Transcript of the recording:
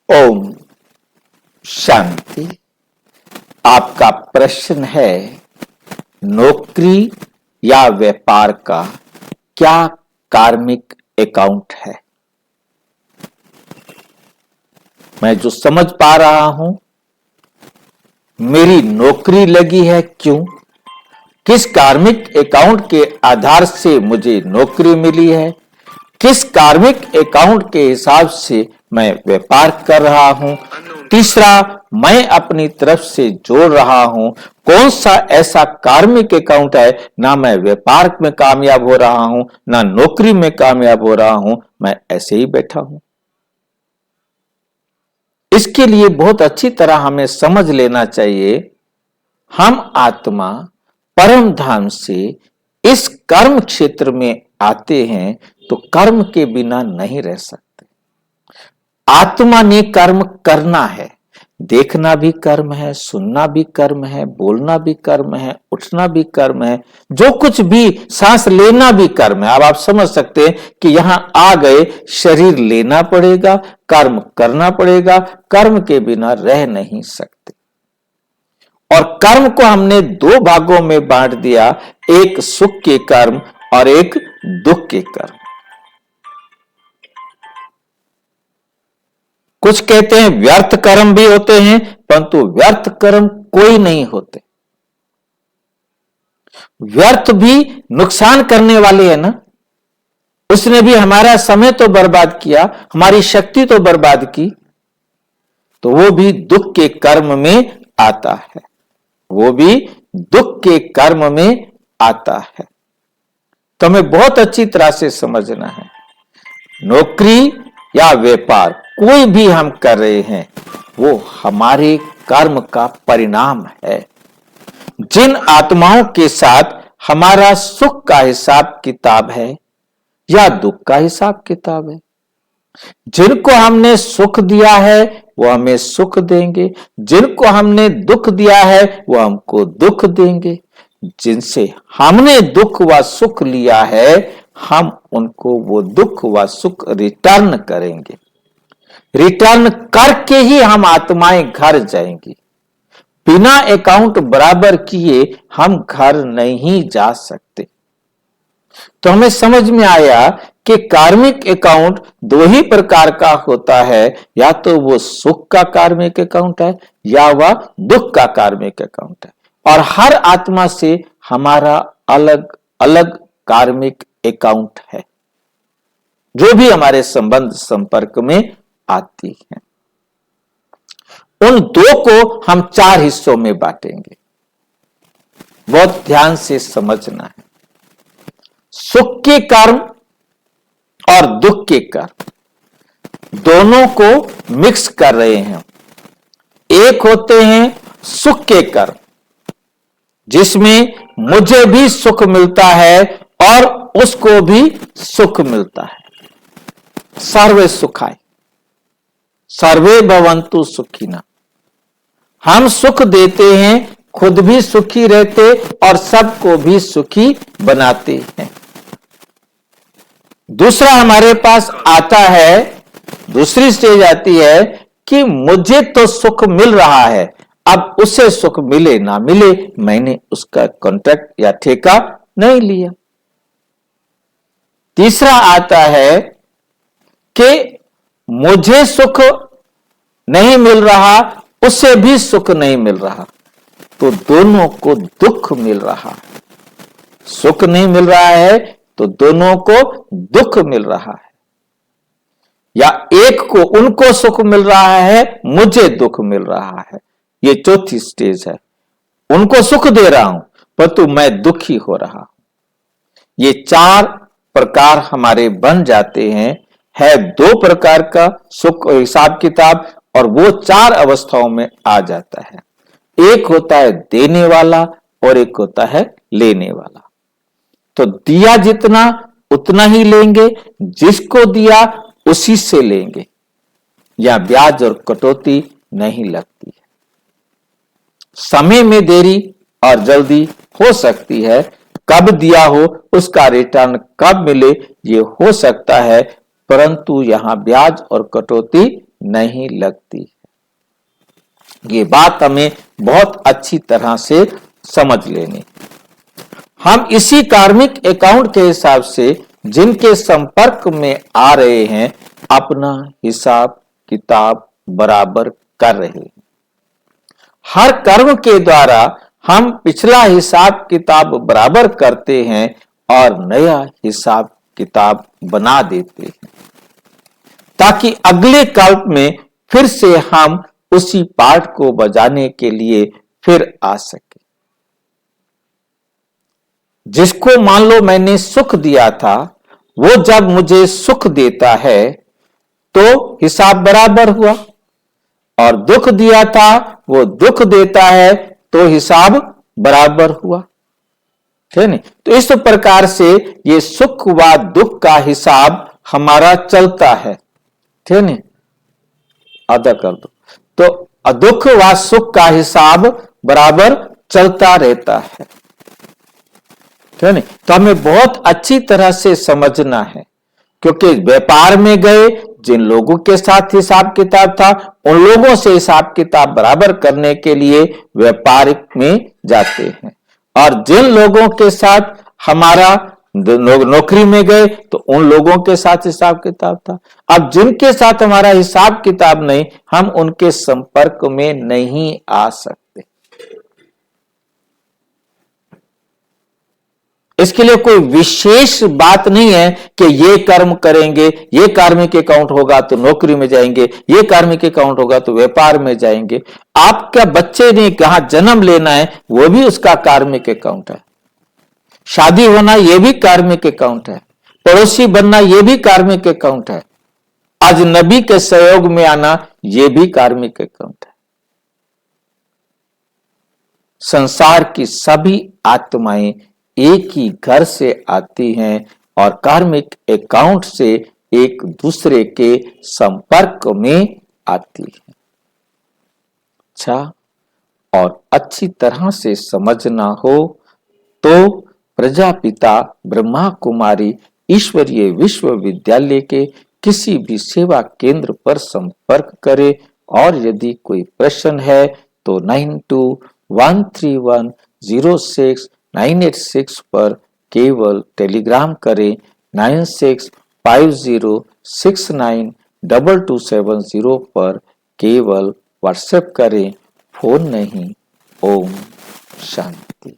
ओम शांति। आपका प्रश्न है, नौकरी या व्यापार का क्या कार्मिक अकाउंट है। मैं जो समझ पा रहा हूं, मेरी नौकरी लगी है क्यों, किस कार्मिक अकाउंट के आधार से मुझे नौकरी मिली है, किस कार्मिक अकाउंट के हिसाब से मैं व्यापार कर रहा हूं। तीसरा, मैं अपनी तरफ से जोड़ रहा हूं, कौन सा ऐसा कार्मिक अकाउंट है, ना मैं व्यापार में कामयाब हो रहा हूं, ना नौकरी में कामयाब हो रहा हूं, मैं ऐसे ही बैठा हूं। इसके लिए बहुत अच्छी तरह हमें समझ लेना चाहिए, हम आत्मा परम धाम से इस कर्म क्षेत्र में आते हैं तो कर्म के बिना नहीं रह सकते। आत्मा ने कर्म करना है, देखना भी कर्म है, सुनना भी कर्म है, बोलना भी कर्म है, उठना भी कर्म है, जो कुछ भी सांस लेना भी कर्म है। अब आप समझ सकते हैं कि यहां आ गए, शरीर लेना पड़ेगा, कर्म करना पड़ेगा, कर्म के बिना रह नहीं सकते। और कर्म को हमने दो भागों में बांट दिया, एक सुख के कर्म और एक दुख के कर्म। कुछ कहते हैं व्यर्थ कर्म भी होते हैं, परंतु व्यर्थ कर्म कोई नहीं होते। व्यर्थ भी नुकसान करने वाले है ना, उसने भी हमारा समय तो बर्बाद किया, हमारी शक्ति तो बर्बाद की, तो वो भी दुख के कर्म में आता है, वो भी दुख के कर्म में आता है। तो हमें बहुत अच्छी तरह से समझना है, नौकरी या व्यापार कोई भी हम कर रहे हैं, वो हमारे कर्म का परिणाम है। जिन आत्माओं के साथ हमारा सुख का हिसाब किताब है या दुख का हिसाब किताब है, जिनको हमने सुख दिया है वो हमें सुख देंगे, जिनको हमने दुख दिया है वो हमको दुख देंगे, जिनसे हमने दुख व सुख लिया है हम उनको वो दुख व सुख रिटर्न करेंगे। रिटर्न करके ही हम आत्माएं घर जाएंगी। बिना अकाउंट बराबर किए हम घर नहीं जा सकते। तो हमें समझ में आया कि कार्मिक अकाउंट दो ही प्रकार का होता है, या तो वो सुख का कार्मिक अकाउंट है या वह दुख का कार्मिक अकाउंट है। और हर आत्मा से हमारा अलग अलग कार्मिक अकाउंट है, जो भी हमारे संबंध संपर्क में आती है। उन दो को हम चार हिस्सों में बांटेंगे, बहुत ध्यान से समझना है। सुख के कर्म और दुख के कर्म दोनों को मिक्स कर रहे हैं। एक होते हैं सुख के कर्म, जिसमें मुझे भी सुख मिलता है और उसको भी सुख मिलता है। सर्वे सुखाय सर्वे भवन्तु सुखिनः। हम सुख देते हैं, खुद भी सुखी रहते और सबको भी सुखी बनाते हैं। दूसरा हमारे पास आता है, दूसरी स्टेज आती है कि मुझे तो सुख मिल रहा है, अब उसे सुख मिले ना मिले, मैंने उसका कॉन्ट्रैक्ट या ठेका नहीं लिया। तीसरा आता है कि मुझे सुख नहीं मिल रहा, उसे भी सुख नहीं मिल रहा, तो दोनों को दुख मिल रहा है। सुख नहीं मिल रहा है तो दोनों को दुख मिल रहा है, या एक को उनको सुख मिल रहा है, मुझे दुख मिल रहा है। ये चौथी स्टेज है। उनको सुख दे रहा हूं परंतु मैं दुखी हो रहा हूं। ये चार प्रकार हमारे बन जाते हैं। है दो प्रकार का सुख और हिसाब किताब, और वो चार अवस्थाओं में आ जाता है। एक होता है देने वाला और एक होता है लेने वाला। तो दिया जितना उतना ही लेंगे, जिसको दिया उसी से लेंगे, या ब्याज और कटौती नहीं लगती है। समय में देरी और जल्दी हो सकती है, कब दिया हो उसका रिटर्न कब मिले ये हो सकता है, परंतु यहां ब्याज और कटौती नहीं लगती। ये बात हमें बहुत अच्छी तरह से समझ लेनी। हम इसी कार्मिक अकाउंट के हिसाब से जिनके संपर्क में आ रहे हैं अपना हिसाब किताब बराबर कर रहे हैं। हर कर्म के द्वारा हम पिछला हिसाब किताब बराबर करते हैं और नया हिसाब किताब बना देते हैं, ताकि अगले कल्प में फिर से हम उसी पाठ को बजाने के लिए फिर आ सके। जिसको मान लो मैंने सुख दिया था, वो जब मुझे सुख देता है तो हिसाब बराबर हुआ, और दुख दिया था वो दुख देता है तो हिसाब बराबर हुआ, ठीक है नहीं। तो इस प्रकार से ये सुख व दुख का हिसाब हमारा चलता है, ठीक है नहीं। आधा कर दो तो दुख व सुख का हिसाब बराबर चलता रहता है, ठीक है नहीं। तो हमें बहुत अच्छी तरह से समझना है, क्योंकि व्यापार में गए जिन लोगों के साथ हिसाब किताब था उन लोगों से हिसाब किताब बराबर करने के लिए व्यापारिक में जाते हैं, और जिन लोगों के साथ हमारा नौकरी में गए तो उन लोगों के साथ हिसाब किताब था। अब जिनके साथ हमारा हिसाब किताब नहीं, हम उनके संपर्क में नहीं आ सकते। इसके लिए कोई विशेष बात नहीं है कि ये कर्म करेंगे, ये कार्मिक अकाउंट होगा तो नौकरी में जाएंगे, ये कार्मिक अकाउंट होगा तो व्यापार में जाएंगे। आपका बच्चे ने कहां जन्म लेना है वो भी उसका कार्मिक अकाउंट है, शादी होना ये भी कार्मिक अकाउंट है, पड़ोसी बनना ये भी कार्मिक अकाउंट है, आज नबी के सहयोग में आना ये भी कार्मिक अकाउंट है। संसार की सभी आत्माएं एक ही घर से आती हैं और कार्मिक अकाउंट से एक दूसरे के संपर्क में आती है। अच्छा, और अच्छी तरह से समझना हो तो प्रजापिता ब्रह्मा कुमारी ईश्वरीय विश्वविद्यालय के किसी भी सेवा केंद्र पर संपर्क करें, और यदि कोई प्रश्न है तो 9213106986 पर केवल टेलीग्राम करें, 9650692270 पर केवल व्हाट्सएप करें, फोन नहीं। ओम शांति।